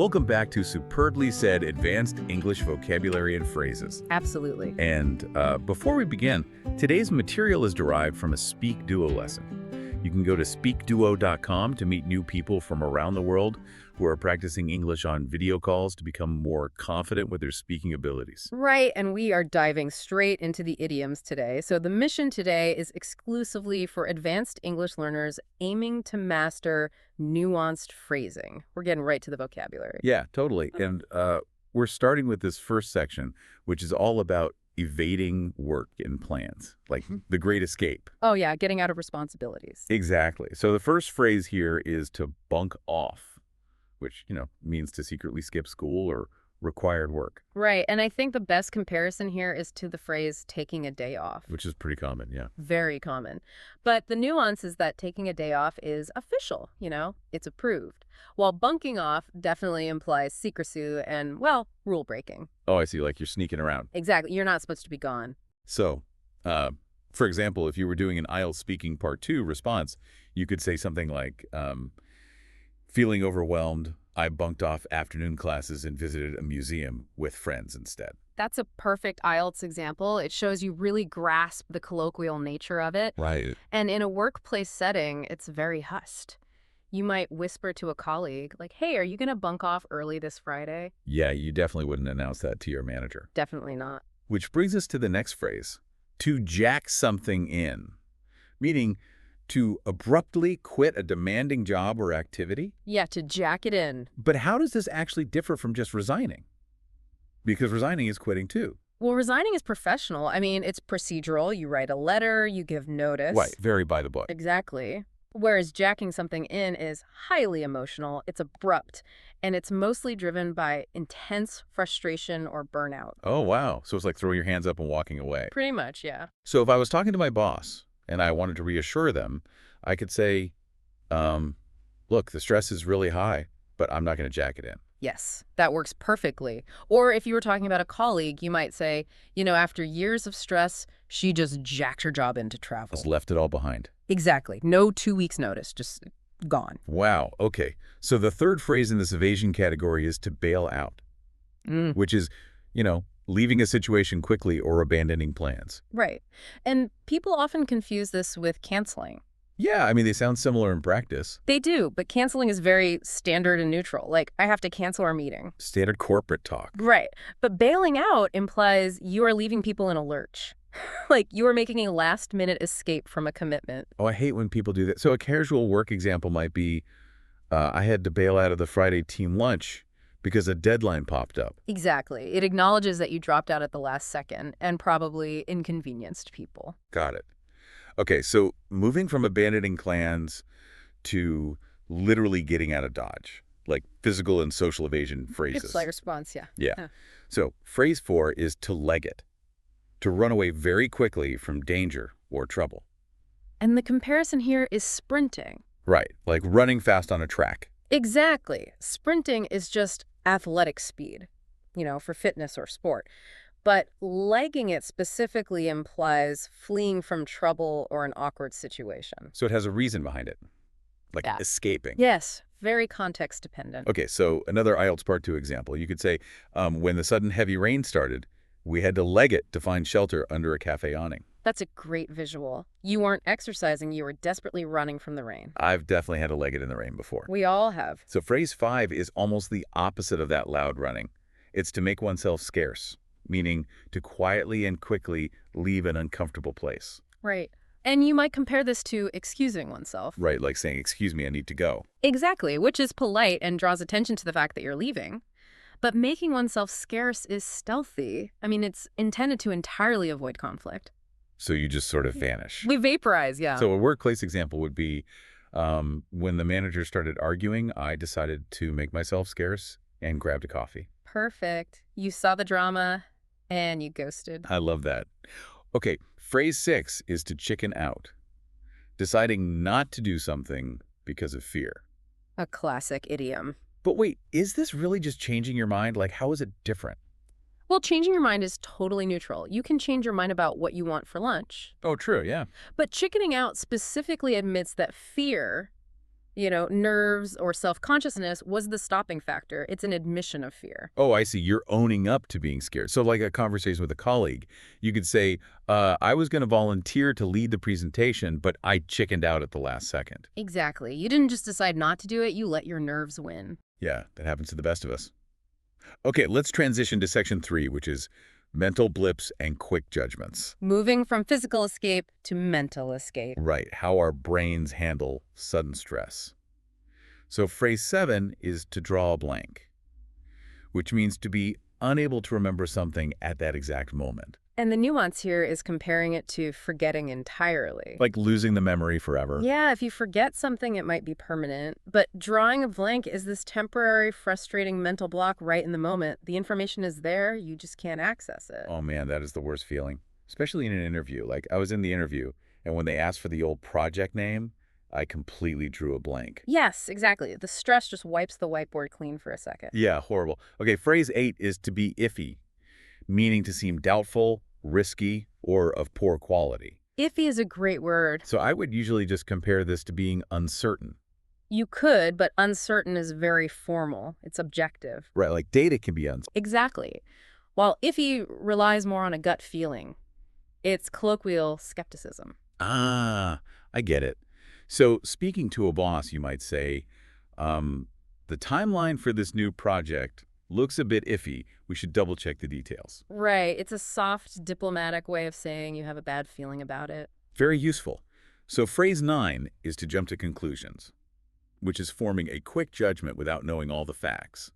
Welcome back to Superbly Said Advanced English Vocabulary and Phrases. Absolutely. And before we begin, today's material is derived from a SpeakDuo lesson. You can go to SpeakDuo.com to meet new people from around the world who are practicing English on video calls to become more confident with their speaking abilities. Right, and we are diving straight into the idioms today. So the mission today is exclusively for advanced English learners aiming to master nuanced phrasing. We're getting right to the vocabulary. Yeah, totally. And we're starting with this first section, which is all about evading work and plans, like the great escape. Oh, yeah, getting out of responsibilities. Exactly. So the first phrase here is to bunk off, which, means to secretly skip school or required work. Right, and I think the best comparison here is to the phrase taking a day off. Which is pretty common, yeah. Very common. But the nuance is that taking a day off is official, it's approved. While bunking off definitely implies secrecy and, well, rule breaking. Oh, I see, like you're sneaking around. Exactly, you're not supposed to be gone. So, for example, if you were doing an IELTS speaking part 2 response, you could say something like, feeling overwhelmed, I bunked off afternoon classes and visited a museum with friends instead. That's a perfect IELTS example. It shows you really grasp the colloquial nature of it. Right. And in a workplace setting, it's very hushed. You might whisper to a colleague, like, hey, are you going to bunk off early this Friday? Yeah, you definitely wouldn't announce that to your manager. Definitely not. Which brings us to the next phrase, to jack something in, meaning to abruptly quit a demanding job or activity. Yeah, to jack it in. But how does this actually differ from just resigning? Because resigning is quitting too. Well, resigning is professional. I mean, it's procedural. You write a letter, you give notice. Right, very by the book. Exactly. Whereas jacking something in is highly emotional, it's abrupt, and it's mostly driven by intense frustration or burnout. Oh, wow. So it's like throwing your hands up and walking away. Pretty much, yeah. So if I was talking to my boss and I wanted to reassure them, I could say, look, the stress is really high, but I'm not going to jack it in. Yes, that works perfectly. Or if you were talking about a colleague, you might say, after years of stress, she just jacked her job into travel. Just left it all behind. Exactly. No 2 weeks notice, just gone. Wow. Okay. So the third phrase in this evasion category is to bail out, which is, leaving a situation quickly or abandoning plans. Right. And people often confuse this with canceling. Yeah, I mean, they sound similar in practice. They do, but canceling is very standard and neutral. Like, I have to cancel our meeting. Standard corporate talk. Right. But bailing out implies you are leaving people in a lurch. Like, you are making a last-minute escape from a commitment. Oh, I hate when people do that. So a casual work example might be, I had to bail out of the Friday team lunch because a deadline popped up. Exactly. It acknowledges that you dropped out at the last second and probably inconvenienced people. Got it. Okay, so moving from abandoning plans to literally getting out of Dodge, like physical and social evasion phrases. It's like response, yeah. Yeah. Huh. So phrase 4 is to leg it, to run away very quickly from danger or trouble. And the comparison here is sprinting. Right, like running fast on a track. Exactly. Sprinting is just athletic speed, for fitness or sport. But legging it specifically implies fleeing from trouble or an awkward situation. So it has a reason behind it, like Yeah. escaping. Yes, very context dependent. Okay, so another IELTS Part 2 example. You could say, when the sudden heavy rain started, we had to leg it to find shelter under a cafe awning. That's a great visual. You weren't exercising, you were desperately running from the rain. I've definitely had to leg it in the rain before. We all have. So phrase 5 is almost the opposite of that loud running. It's to make oneself scarce, meaning to quietly and quickly leave an uncomfortable place. Right. And you might compare this to excusing oneself. Right, like saying, excuse me, I need to go. Exactly, which is polite and draws attention to the fact that you're leaving. But making oneself scarce is stealthy. I mean, it's intended to entirely avoid conflict. So you just sort of vanish. We vaporize, yeah. So a workplace example would be when the manager started arguing, I decided to make myself scarce and grabbed a coffee. Perfect. You saw the drama and you ghosted. I love that. Okay, phrase 6 is to chicken out, deciding not to do something because of fear. A classic idiom. But wait, is this really just changing your mind? Like, how is it different? Well, changing your mind is totally neutral. You can change your mind about what you want for lunch. Oh, true, yeah. But chickening out specifically admits that fear Nerves or self-consciousness was the stopping factor. It's an admission of fear. Oh, I see. You're owning up to being scared. So like a conversation with a colleague, you could say, I was going to volunteer to lead the presentation, but I chickened out at the last second. Exactly. You didn't just decide not to do it, you let your nerves win. Yeah, that happens to the best of us. Okay, let's transition to section 3, which is mental blips and quick judgments. Moving from physical escape to mental escape. Right, how our brains handle sudden stress. So phrase 7 is to draw a blank, which means to be unable to remember something at that exact moment. And the nuance here is comparing it to forgetting entirely. Like losing the memory forever. Yeah, if you forget something, it might be permanent. But drawing a blank is this temporary, frustrating mental block right in the moment. The information is there, you just can't access it. Oh man, that is the worst feeling. Especially in an interview. Like I was in the interview, and when they asked for the old project name, I completely drew a blank. Yes, exactly. The stress just wipes the whiteboard clean for a second. Yeah, horrible. Okay, phrase 8 is to be iffy, meaning to seem doubtful, risky, or of poor quality. Iffy is a great word. So I would usually just compare this to being uncertain. You could, but uncertain is very formal. It's objective. Right, like data can be uncertain. Exactly. While iffy relies more on a gut feeling. It's colloquial skepticism. Ah, I get it. So speaking to a boss, you might say, the timeline for this new project looks a bit iffy. We should double check the details. Right. It's a soft, diplomatic way of saying you have a bad feeling about it. Very useful. So phrase 9 is to jump to conclusions, which is forming a quick judgment without knowing all the facts.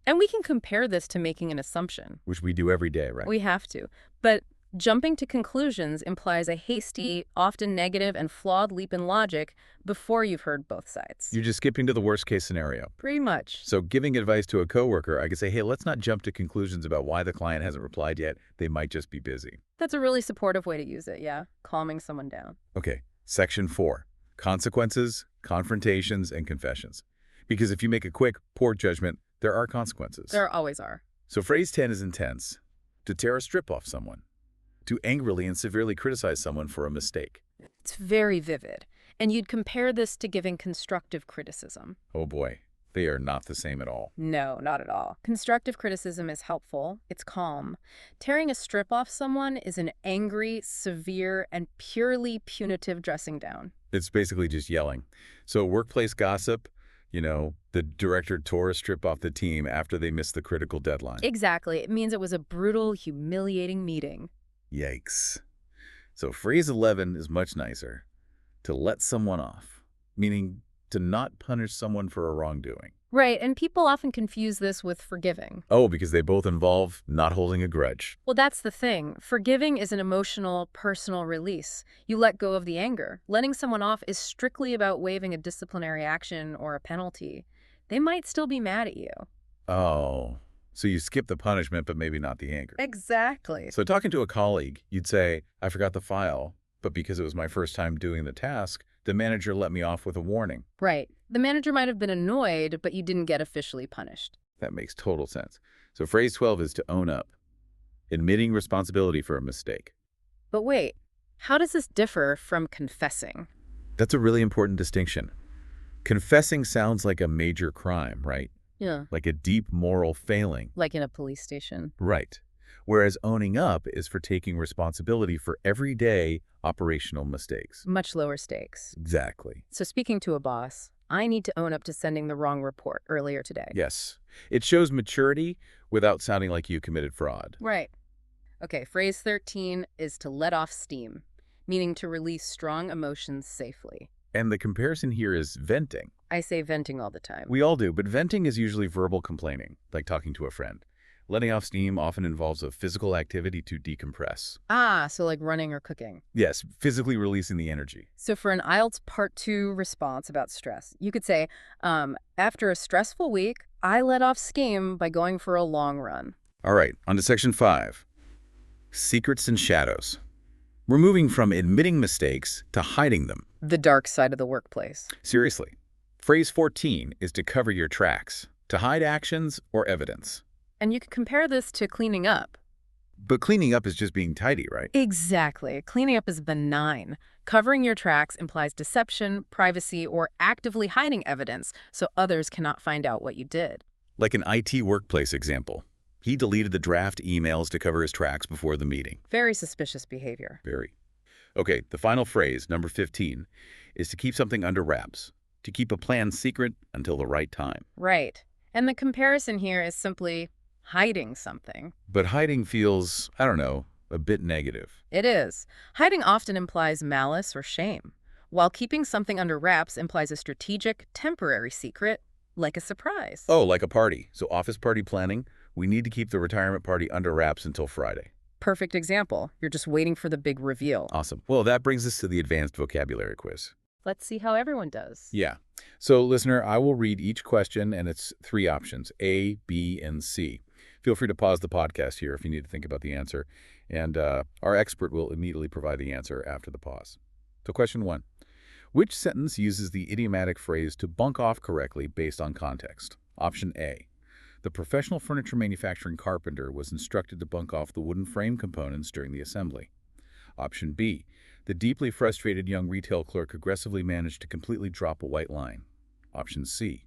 And we can compare this to making an assumption. Which we do every day, right? We have to. But jumping to conclusions implies a hasty, often negative and flawed leap in logic before you've heard both sides. You're just skipping to the worst case scenario. Pretty much. So giving advice to a coworker, I could say, hey, let's not jump to conclusions about why the client hasn't replied yet. They might just be busy. That's a really supportive way to use it, yeah. Calming someone down. Okay, section 4, consequences, confrontations, and confessions. Because if you make a quick, poor judgment, there are consequences. There always are. So phrase 10 is intense. To tear a strip off someone. To angrily and severely criticize someone for a mistake. It's very vivid. And you'd compare this to giving constructive criticism. Oh boy, they are not the same at all. No, not at all. Constructive criticism is helpful. It's calm. Tearing a strip off someone is an angry, severe, and purely punitive dressing down. It's basically just yelling. So workplace gossip, the director tore a strip off the team after they missed the critical deadline. Exactly. It means it was a brutal, humiliating meeting. Yikes. So phrase 11 is much nicer. To let someone off, meaning to not punish someone for a wrongdoing. Right, and people often confuse this with forgiving. Oh, because they both involve not holding a grudge. Well, that's the thing. Forgiving is an emotional, personal release. You let go of the anger. Letting someone off is strictly about waiving a disciplinary action or a penalty. They might still be mad at you. Oh, so you skip the punishment, but maybe not the anger. Exactly. So talking to a colleague, you'd say, I forgot the file, but because it was my first time doing the task, the manager let me off with a warning. Right. The manager might have been annoyed, but you didn't get officially punished. That makes total sense. So phrase 12 is to own up, admitting responsibility for a mistake. But wait, how does this differ from confessing? That's a really important distinction. Confessing sounds like a major crime, right? Yeah. Like a deep moral failing. Like in a police station. Right. Whereas owning up is for taking responsibility for everyday operational mistakes. Much lower stakes. Exactly. So speaking to a boss, I need to own up to sending the wrong report earlier today. Yes. It shows maturity without sounding like you committed fraud. Right. Okay, phrase 13 is to let off steam, meaning to release strong emotions safely. And the comparison here is venting. I say venting all the time. We all do, but venting is usually verbal complaining, like talking to a friend. Letting off steam often involves a physical activity to decompress. Ah, so like running or cooking. Yes, physically releasing the energy. So for an IELTS Part 2 response about stress, you could say, after a stressful week, I let off steam by going for a long run. All right, on to section 5. Secrets and shadows. We're moving from admitting mistakes to hiding them. The dark side of the workplace. Seriously. Phrase 14 is to cover your tracks, to hide actions or evidence. And you could compare this to cleaning up. But cleaning up is just being tidy, right? Exactly. Cleaning up is benign. Covering your tracks implies deception, privacy, or actively hiding evidence so others cannot find out what you did. Like an IT workplace example. He deleted the draft emails to cover his tracks before the meeting. Very suspicious behavior. Very. Okay, the final phrase, number 15, is to keep something under wraps, to keep a plan secret until the right time. Right. And the comparison here is simply hiding something. But hiding feels, I don't know, a bit negative. It is. Hiding often implies malice or shame, while keeping something under wraps implies a strategic, temporary secret, like a surprise. Oh, like a party. So office party planning, we need to keep the retirement party under wraps until Friday. Perfect example. You're just waiting for the big reveal. Awesome. Well, that brings us to the advanced vocabulary quiz. Let's see how everyone does. Yeah. So, listener, I will read each question, and it's 3 options, A, B, and C. Feel free to pause the podcast here if you need to think about the answer, and our expert will immediately provide the answer after the pause. So, question 1. Which sentence uses the idiomatic phrase to bunk off correctly based on context? Option A. The professional furniture manufacturing carpenter was instructed to bunk off the wooden frame components during the assembly. Option B. The deeply frustrated young retail clerk aggressively managed to completely drop a white line. Option C.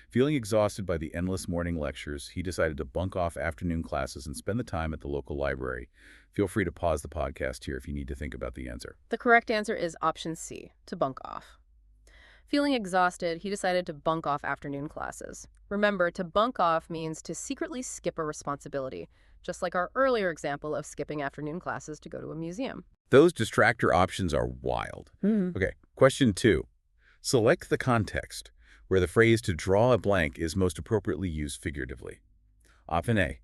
Feeling exhausted by the endless morning lectures, he decided to bunk off afternoon classes and spend the time at the local library. Feel free to pause the podcast here if you need to think about the answer. The correct answer is option C, to bunk off. Feeling exhausted, he decided to bunk off afternoon classes. Remember, to bunk off means to secretly skip a responsibility, just like our earlier example of skipping afternoon classes to go to a museum. Those distractor options are wild. Okay, question 2. Select the context where the phrase to draw a blank is most appropriately used figuratively. Option A.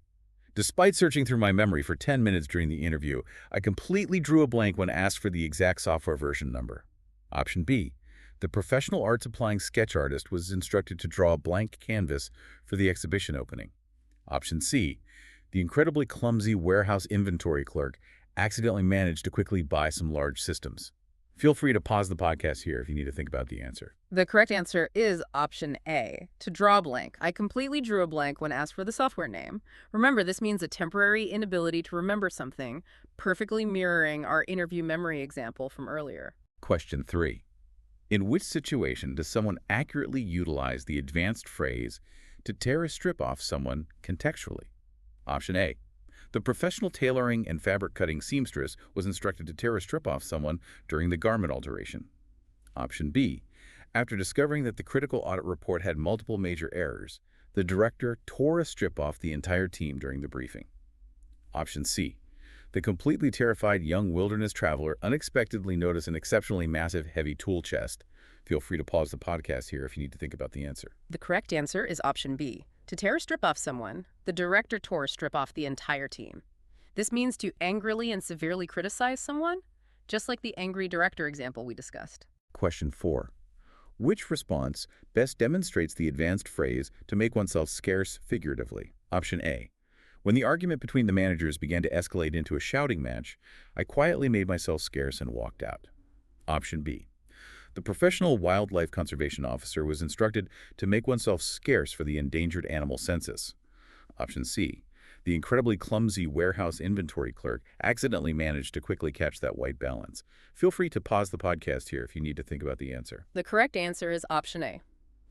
Despite searching through my memory for 10 minutes during the interview, I completely drew a blank when asked for the exact software version number. Option B. The professional art supplying sketch artist was instructed to draw a blank canvas for the exhibition opening. Option C. The incredibly clumsy warehouse inventory clerk accidentally managed to quickly buy some large systems. Feel free to pause the podcast here if you need to think about the answer. The correct answer is option A, to draw a blank. I completely drew a blank when asked for the software name. Remember, this means a temporary inability to remember something, perfectly mirroring our interview memory example from earlier. Question 3. In which situation does someone accurately utilize the advanced phrase to tear a strip off someone contextually? Option A. The professional tailoring and fabric cutting seamstress was instructed to tear a strip off someone during the garment alteration. Option B. After discovering that the critical audit report had multiple major errors, the director tore a strip off the entire team during the briefing. Option C. The completely terrified young wilderness traveler unexpectedly noticed an exceptionally massive, heavy tool chest. Feel free to pause the podcast here if you need to think about the answer. The correct answer is option B. To tear a strip off someone, the director tore a strip off the entire team. This means to angrily and severely criticize someone, just like the angry director example we discussed. Question 4. Which response best demonstrates the advanced phrase to make oneself scarce figuratively? Option A. When the argument between the managers began to escalate into a shouting match, I quietly made myself scarce and walked out. Option B. The professional wildlife conservation officer was instructed to make oneself scarce for the endangered animal census. Option C. The incredibly clumsy warehouse inventory clerk accidentally managed to quickly catch that white balance. Feel free to pause the podcast here if you need to think about the answer. The correct answer is option A.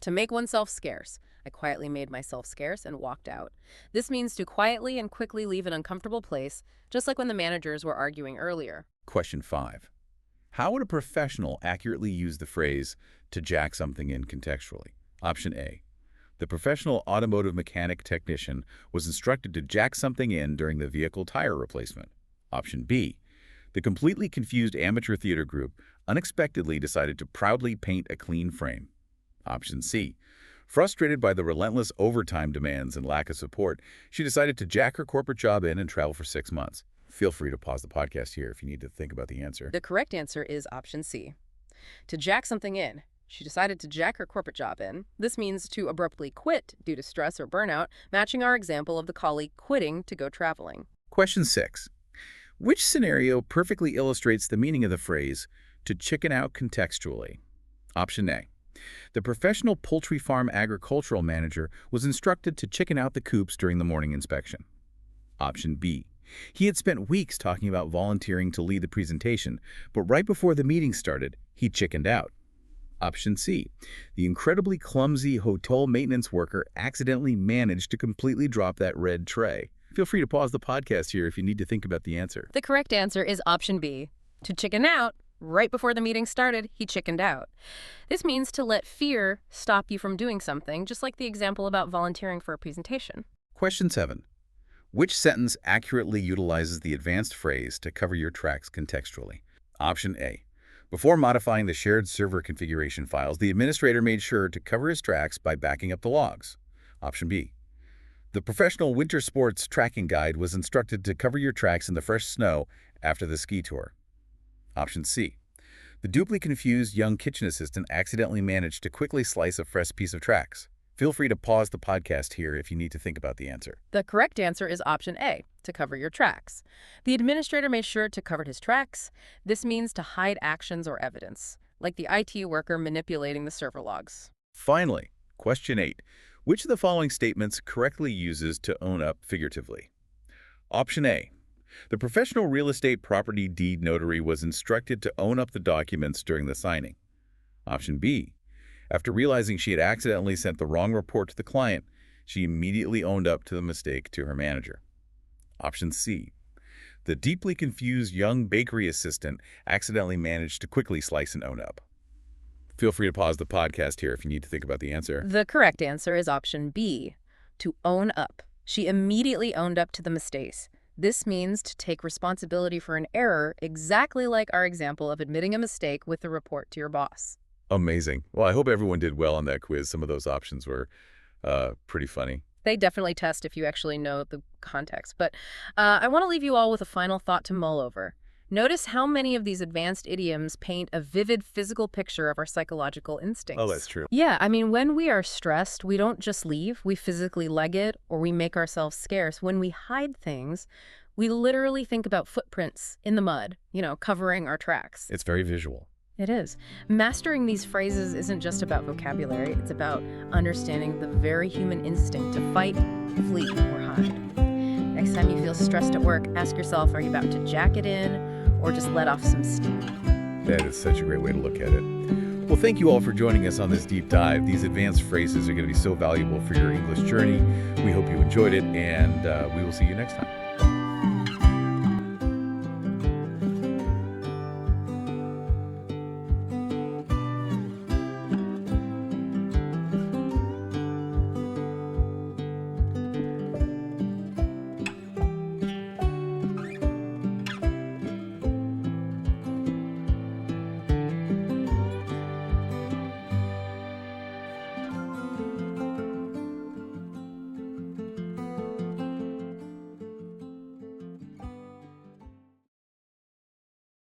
To make oneself scarce. I quietly made myself scarce and walked out. This means to quietly and quickly leave an uncomfortable place, just like when the managers were arguing earlier. Question 5. How would a professional accurately use the phrase to jack something in contextually? Option A. The professional automotive mechanic technician was instructed to jack something in during the vehicle tire replacement. Option B. The completely confused amateur theater group unexpectedly decided to proudly paint a clean frame. Option C. Frustrated by the relentless overtime demands and lack of support, she decided to jack her corporate job in and travel for 6 months. Feel free to pause the podcast here if you need to think about the answer. The correct answer is option C. To jack something in. She decided to jack her corporate job in. This means to abruptly quit due to stress or burnout, matching our example of the colleague quitting to go traveling. Question 6. Which scenario perfectly illustrates the meaning of the phrase to chicken out contextually? Option A. The professional poultry farm agricultural manager was instructed to chicken out the coops during the morning inspection. Option B. He had spent weeks talking about volunteering to lead the presentation, but right before the meeting started, he chickened out. Option C. The incredibly clumsy hotel maintenance worker accidentally managed to completely drop that red tray. Feel free to pause the podcast here if you need to think about the answer. The correct answer is option B. To chicken out, right before the meeting started, he chickened out. This means to let fear stop you from doing something, just like the example about volunteering for a presentation. Question 7. Which sentence accurately utilizes the advanced phrase to cover your tracks contextually? Option A. Before modifying the shared server configuration files, the administrator made sure to cover his tracks by backing up the logs. Option B. The professional winter sports tracking guide was instructed to cover your tracks in the fresh snow after the ski tour. Option C. The duply confused young kitchen assistant accidentally managed to quickly slice a fresh piece of tracks. Feel free to pause the podcast here if you need to think about the answer. The correct answer is option A, to cover your tracks. The administrator made sure to cover his tracks. This means to hide actions or evidence, like the IT worker manipulating the server logs. Finally, question 8. Which of the following statements correctly uses to own up figuratively? Option A. The professional real estate property deed notary was instructed to own up the documents during the signing. Option B. After realizing she had accidentally sent the wrong report to the client, she immediately owned up to the mistake to her manager. Option C. The deeply confused young bakery assistant accidentally managed to quickly slice and own up. Feel free to pause the podcast here if you need to think about the answer. The correct answer is option B, to own up. She immediately owned up to the mistakes. This means to take responsibility for an error, exactly like our example of admitting a mistake with the report to your boss. Amazing. Well, I hope everyone did well on that quiz. Some of those options were pretty funny. They definitely test if you actually know the context. But I want to leave you all with a final thought to mull over. Notice how many of these advanced idioms paint a vivid physical picture of our psychological instincts. Oh, that's true. Yeah, I mean, when we are stressed, we don't just leave. We physically leg it or we make ourselves scarce. When we hide things, we literally think about footprints in the mud, covering our tracks. It's very visual. It is. Mastering these phrases isn't just about vocabulary. It's about understanding the very human instinct to fight, flee, or hide. Next time you feel stressed at work, ask yourself, are you about to jack it in or just let off some steam? That is such a great way to look at it. Well, thank you all for joining us on this deep dive. These advanced phrases are going to be so valuable for your English journey. We hope you enjoyed it, and we will see you next time.